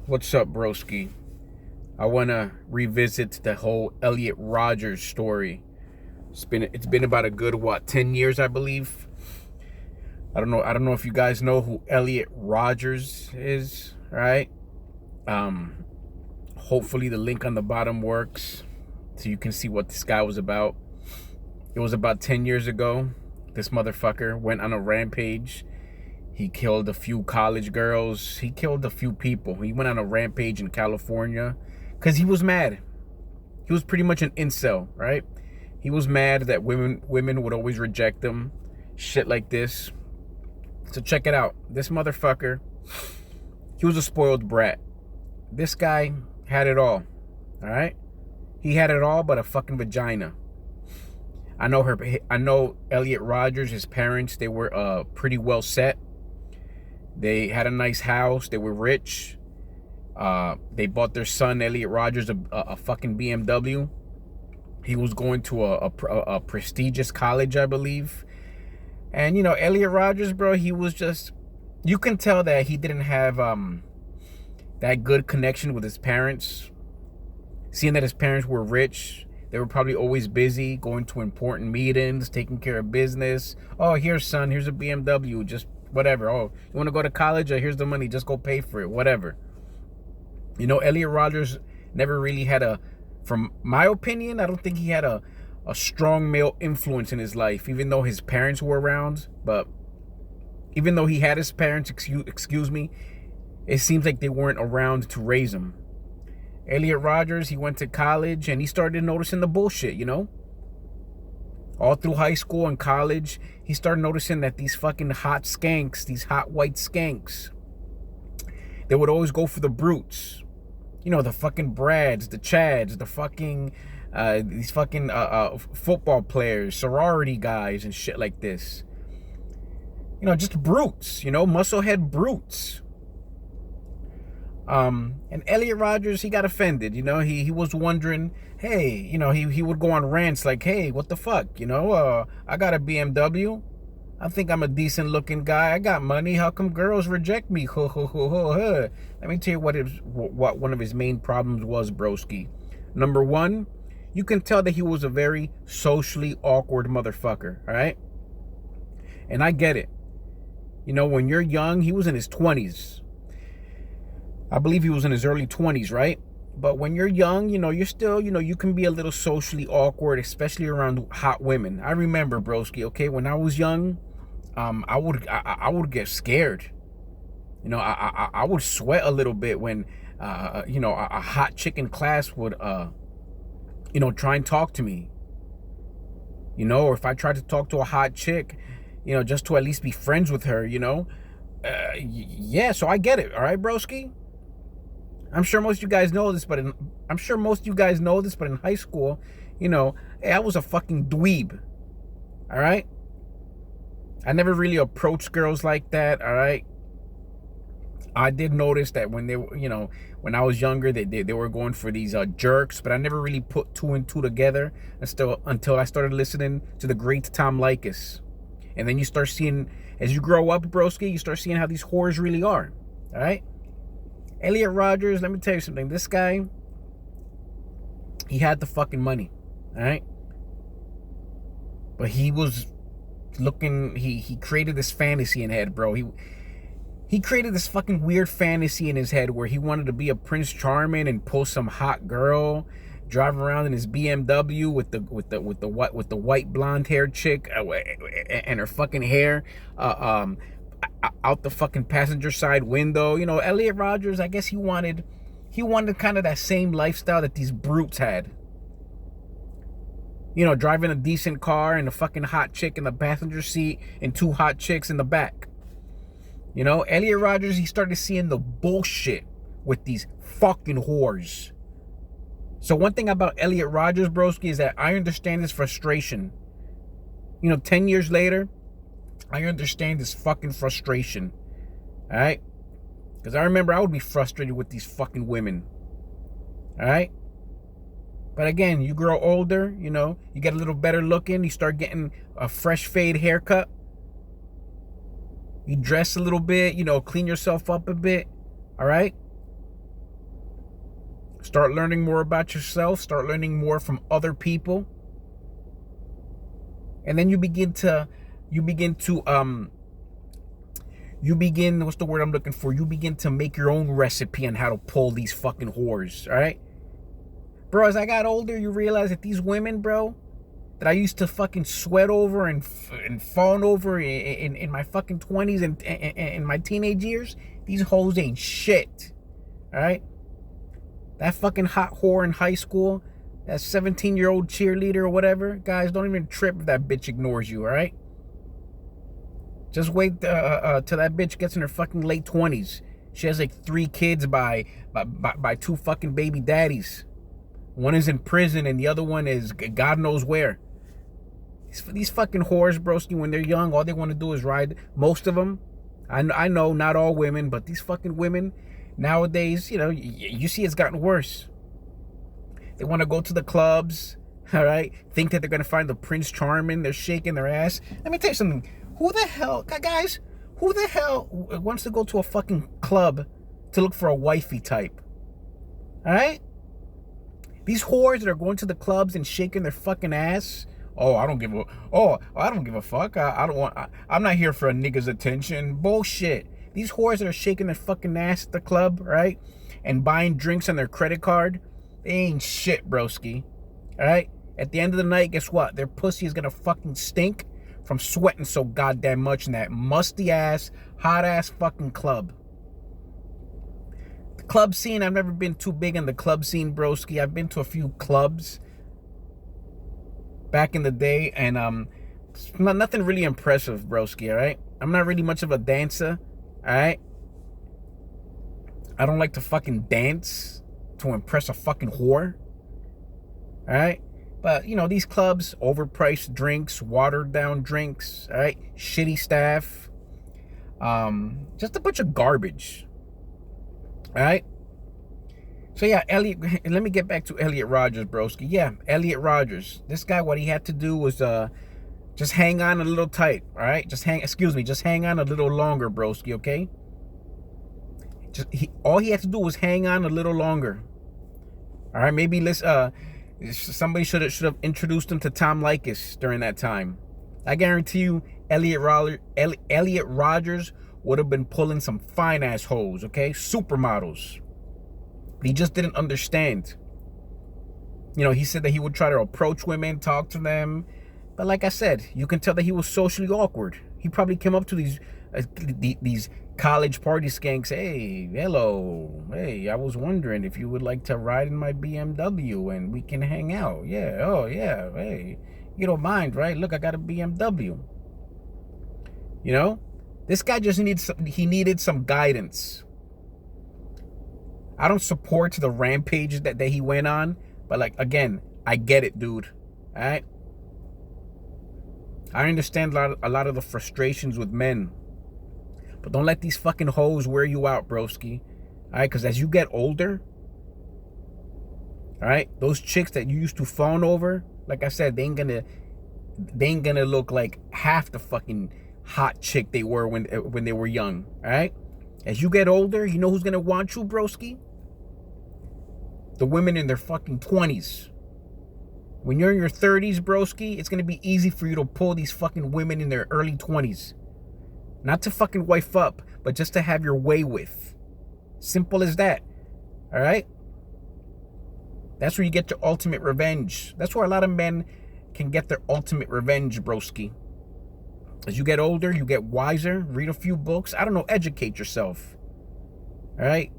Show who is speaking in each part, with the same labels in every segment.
Speaker 1: What's up, broski? I want to revisit the whole Elliot Rodger story. It's been about a good 10 years, I believe. I don't know if you guys know who Elliot Rodgers is, right? Um Hopefully the link on the bottom works so you can see what this guy was about. It was about 10 years ago. This motherfucker went on a rampage. He killed a few college girls. He killed a few people. He went on a rampage in California because he was mad. He was pretty much an incel, right? He was mad that women would always reject him. Shit like this. So check it out. This motherfucker, he was a spoiled brat. This guy had it all right? He had it all but a fucking vagina. I know Elliot Rodgers, his parents, they were pretty well set. They had a nice house. They were rich. They bought their son Elliot Rodgers a fucking BMW. He was going to a prestigious college, I believe. And Elliot Rodgers, bro, he was just, you can tell that he didn't have that good connection with his parents. Seeing that his parents were rich, they were probably always busy going to important meetings, taking care of business. Oh, here's son, here's a BMW, just whatever. Oh, you want to go to college? Here's the money, just go pay for it, whatever. Elliot Rodgers never really had from my opinion, I don't think he had a strong male influence in his life, even though his parents were around. But even though he had his parents, excuse me, it seems like they weren't around to raise him. Elliot Rodgers, he went to college and he started noticing the bullshit, all through high school and college. He started noticing that these fucking hot skanks, these hot white skanks, they would always go for the brutes. The fucking Brads, the Chads, the fucking these fucking football players, sorority guys and shit like this. Just brutes, musclehead brutes. And Elliot Rodgers, he got offended. He was wondering, hey, he would go on rants like, hey, what the fuck? I got a BMW. I think I'm a decent looking guy. I got money. How come girls reject me? Let me tell you what one of his main problems was, broski. Number one, you can tell that he was a very socially awkward motherfucker, all right? And I get it. When you're young, he was in his 20s. I believe he was in his early 20s, right? But when you're young, you're still, you can be a little socially awkward, especially around hot women. I remember, broski, okay, when I was young, I would get scared. I would sweat a little bit when, a hot chick in class would, try and talk to me. Or if I tried to talk to a hot chick, just to at least be friends with her, yeah, so I get it, all right, broski? I'm sure most of you guys know this, but in high school, hey, I was a fucking dweeb. All right? I never really approached girls like that, all right? I did notice that when they were, when I was younger, they were going for these jerks, but I never really put two and two together until I started listening to the great Tom Likas. And then you start seeing, as you grow up, broski, you start seeing how these whores really are, all right? Elliot Rodgers, let me tell you something. This guy, he had the fucking money, all right? But he was looking, he created this fantasy in his head, bro. He created this fucking weird fantasy in his head where he wanted to be a Prince Charming and pull some hot girl, drive around in his BMW with the white blonde haired chick and her fucking hair out the fucking passenger side window. Elliot Rodgers, I guess he wanted kind of that same lifestyle that these brutes had. Driving a decent car and a fucking hot chick in the passenger seat and two hot chicks in the back. Elliot Rodgers, he started seeing the bullshit with these fucking whores. So one thing about Elliot Rodgers, broski, is that I understand his frustration. 10 years later, I understand this fucking frustration. All right? Because I remember I would be frustrated with these fucking women. All right? But again, you grow older, you get a little better looking. You start getting a fresh fade haircut. You dress a little bit, clean yourself up a bit. All right? Start learning more about yourself. Start learning more from other people. And then you begin, what's the word I'm looking for? You begin to make your own recipe on how to pull these fucking whores, all right? Bro, as I got older, you realize that these women, bro, that I used to fucking sweat over and fawn over in my fucking 20s and in my teenage years, these hoes ain't shit, all right? That fucking hot whore in high school, that 17-year-old cheerleader or whatever, guys, don't even trip if that bitch ignores you, all right? Just wait till that bitch gets in her fucking late 20s. She has like 3 kids by 2 fucking baby daddies. One is in prison and the other one is God knows where. These fucking whores, broski, when they're young, all they want to do is ride. Most of them, I know, not all women, but these fucking women nowadays, you know, you see it's gotten worse. They want to go to the clubs, all right? Think that they're going to find the Prince Charming. They're shaking their ass. Let me tell you something. Who the hell wants to go to a fucking club to look for a wifey type? All right? These whores that are going to the clubs and shaking their fucking ass. I don't give a fuck. I'm not here for a nigga's attention. Bullshit. These whores that are shaking their fucking ass at the club, right? And buying drinks on their credit card, they ain't shit, broski. All right? At the end of the night, guess what? Their pussy is gonna fucking stink from sweating so goddamn much in that musty ass, hot ass fucking club. The club scene, I've never been too big on the club scene, broski. I've been to a few clubs back in the day, and nothing really impressive, broski, all right? I'm not really much of a dancer, all right? I don't like to fucking dance to impress a fucking whore, all right? But, you know, these clubs, overpriced drinks, watered down drinks, all right? Shitty staff. Just a bunch of garbage. All right? So, yeah, let me get back to Elliot Rodgers, broski. Yeah, Elliot Rodgers. This guy, what he had to do was just hang on a little tight, all right? Just hang on a little longer, broski, okay? All he had to do was hang on a little longer. All right, maybe somebody should have introduced him to Tom Likas during that time. I guarantee you, Elliot Rodgers would have been pulling some fine ass hoes, okay? Supermodels. He just didn't understand. You know, he said that he would try to approach women, talk to them. But like I said, you can tell that he was socially awkward. He probably came up to these college party skanks. Hey, hello. Hey, I was wondering if you would like to ride in my BMW and we can hang out. Yeah, oh yeah, hey, you don't mind, right? Look, I got a BMW. You know? This guy just needed some guidance. I don't support the rampage that he went on, but like, again, I get it, dude. All right? I understand a lot of the frustrations with men. But don't let these fucking hoes wear you out, broski. All right? Because as you get older, all right, those chicks that you used to fawn over, like I said, they ain't gonna look like half the fucking hot chick they were when they were young. All right? As you get older, you know who's gonna want you, broski? The women in their fucking 20s. When you're in your 30s, broski, it's gonna be easy for you to pull these fucking women in their early 20s. Not to fucking wife up, but just to have your way with. Simple as that. All right? That's where you get your ultimate revenge. That's where a lot of men can get their ultimate revenge, broski. As you get older, you get wiser, read a few books. I don't know, educate yourself. All right?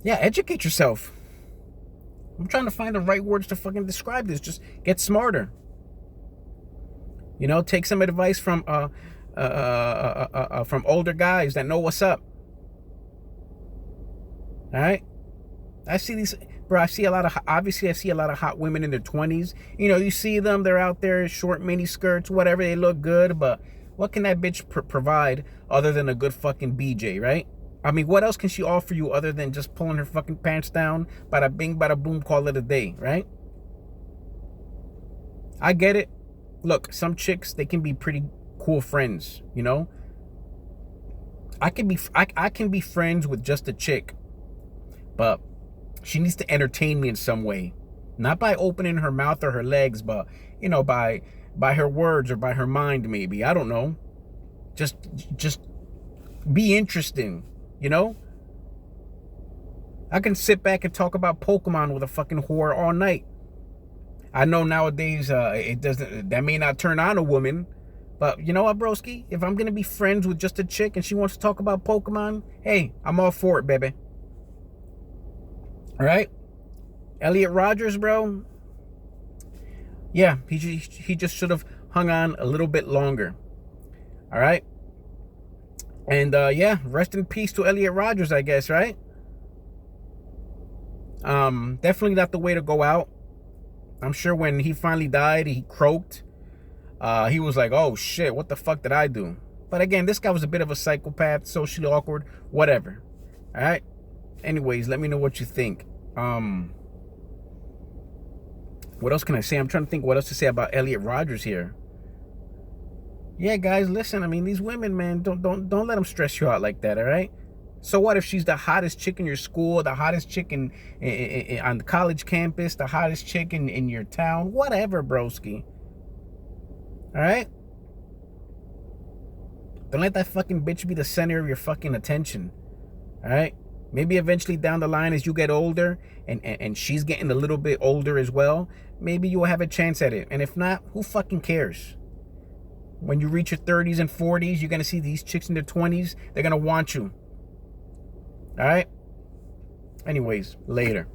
Speaker 1: Yeah, educate yourself. I'm trying to find the right words to fucking describe this. Just get smarter. You know, take some advice from older guys that know what's up. All right? I see a lot of hot women in their 20s. You know, you see them, they're out there, short mini skirts, whatever, they look good, but what can that bitch provide other than a good fucking BJ, right? I mean, what else can she offer you other than just pulling her fucking pants down, bada bing, bada boom, call it a day, right? I get it. Look, some chicks, they can be pretty cool friends, you know? I can be friends with just a chick, but she needs to entertain me in some way. Not by opening her mouth or her legs, but by her words or by her mind, maybe. I don't know. Just be interesting, you know? I can sit back and talk about Pokemon with a fucking whore all night. I know nowadays that may not turn on a woman, but you know what, broski? If I'm gonna be friends with just a chick and she wants to talk about Pokemon, hey, I'm all for it, baby. All right? Elliot Rodgers, bro. Yeah, he just should have hung on a little bit longer. All right? And yeah, rest in peace to Elliot Rodgers, I guess, right? Definitely not the way to go out. I'm sure when he finally died, he croaked. He was like, oh shit, what the fuck did I do? But again, this guy was a bit of a psychopath, socially awkward, whatever. All right? Anyways, let me know what you think. What else can I say? I'm trying to think what else to say about Elliot Rodgers here. Yeah, guys, listen. I mean, these women, man, don't let them stress you out like that. All right. So what if she's the hottest chick in your school, the hottest chick on the college campus, the hottest chick in your town, whatever, broski. All right. Don't let that fucking bitch be the center of your fucking attention. All right. Maybe eventually down the line as you get older and she's getting a little bit older as well, maybe you'll have a chance at it. And if not, who fucking cares? When you reach your 30s and 40s, you're going to see these chicks in their 20s. They're going to want you. All right? Anyways, later.